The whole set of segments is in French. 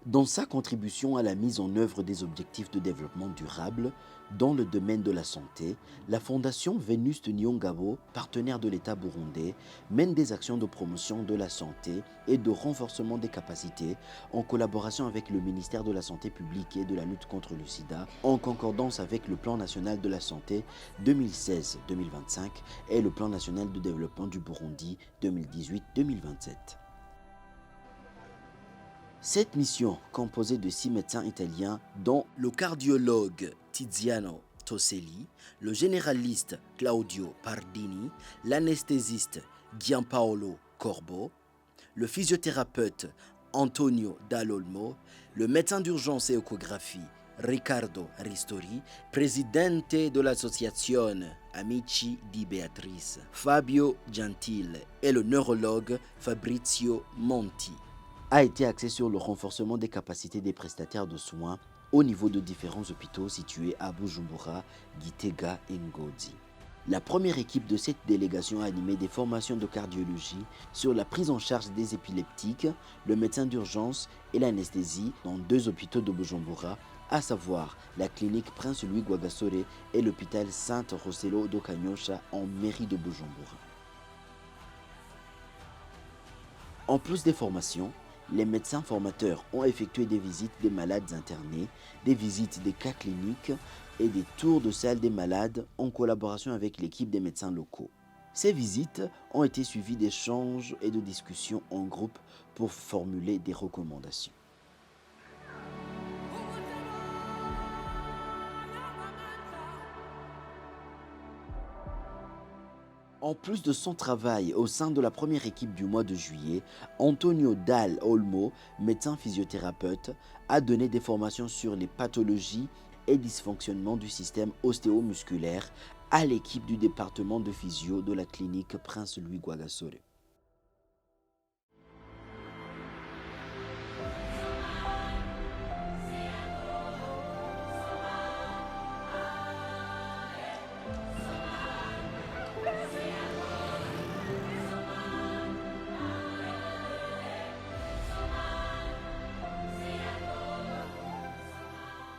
Dans sa contribution à la mise en œuvre des objectifs de développement durable dans le domaine de la santé, la Fondation Vénuste Nyongabo, partenaire de l'État burundais, mène des actions de promotion de la santé et de renforcement des capacités en collaboration avec le ministère de la Santé publique et de la lutte contre le sida, en concordance avec le Plan national de la santé 2016-2025 et le Plan national de développement du Burundi 2018-2027. Cette mission, composée de 6 médecins italiens, dont le cardiologue Tiziano Toselli, le généraliste Claudio Pardini, l'anesthésiste Giampaolo Corbo, le physiothérapeute Antonio Dall'Olmo, le médecin d'urgence et échographie Riccardo Ristori, présidente de l'association Amici di Beatrice, Fabio Gentile, et le neurologue Fabrizio Monti, a été axé sur le renforcement des capacités des prestataires de soins au niveau de différents hôpitaux situés à Bujumbura, Gitega et Ngozi. La première équipe de cette délégation a animé des formations de cardiologie sur la prise en charge des épileptiques, le médecin d'urgence et l'anesthésie dans 2 hôpitaux de Bujumbura, à savoir la clinique Prince Louis Rwagasore et l'hôpital Sainte Rossello do Kanyosha en mairie de Bujumbura. En plus des formations, les médecins formateurs ont effectué des visites des malades internés, des visites des cas cliniques et des tours de salle des malades en collaboration avec l'équipe des médecins locaux. Ces visites ont été suivies d'échanges et de discussions en groupe pour formuler des recommandations. En plus de son travail au sein de la première équipe du mois de juillet, Antonio Dall'Olmo, médecin physiothérapeute, a donné des formations sur les pathologies et dysfonctionnements du système ostéomusculaire à l'équipe du département de physio de la clinique Prince Louis Rwagasore.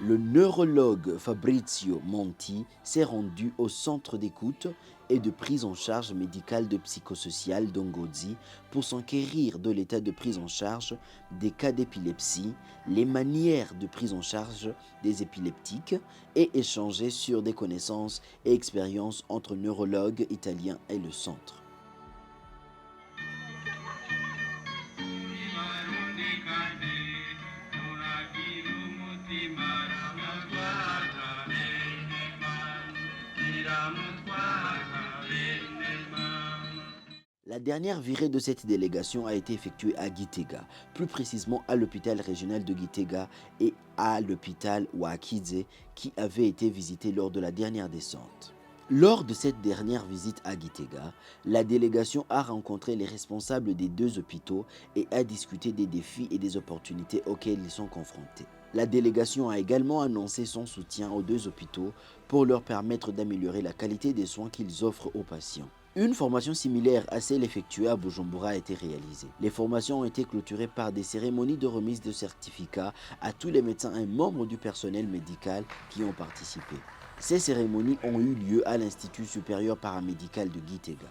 Le neurologue Fabrizio Monti s'est rendu au centre d'écoute et de prise en charge médicale de psychosocial d'Ongozi pour s'enquérir de l'état de prise en charge des cas d'épilepsie, les manières de prise en charge des épileptiques et échanger sur des connaissances et expériences entre neurologues italiens et le centre. La dernière virée de cette délégation a été effectuée à Gitega, plus précisément à l'hôpital régional de Gitega et à l'hôpital Ouakidze qui avait été visité lors de la dernière descente. Lors de cette dernière visite à Gitega, la délégation a rencontré les responsables des 2 hôpitaux et a discuté des défis et des opportunités auxquels ils sont confrontés. La délégation a également annoncé son soutien aux 2 hôpitaux pour leur permettre d'améliorer la qualité des soins qu'ils offrent aux patients. Une formation similaire à celle effectuée à Bujumbura a été réalisée. Les formations ont été clôturées par des cérémonies de remise de certificats à tous les médecins et membres du personnel médical qui ont participé. Ces cérémonies ont eu lieu à l'Institut supérieur paramédical de Gitega.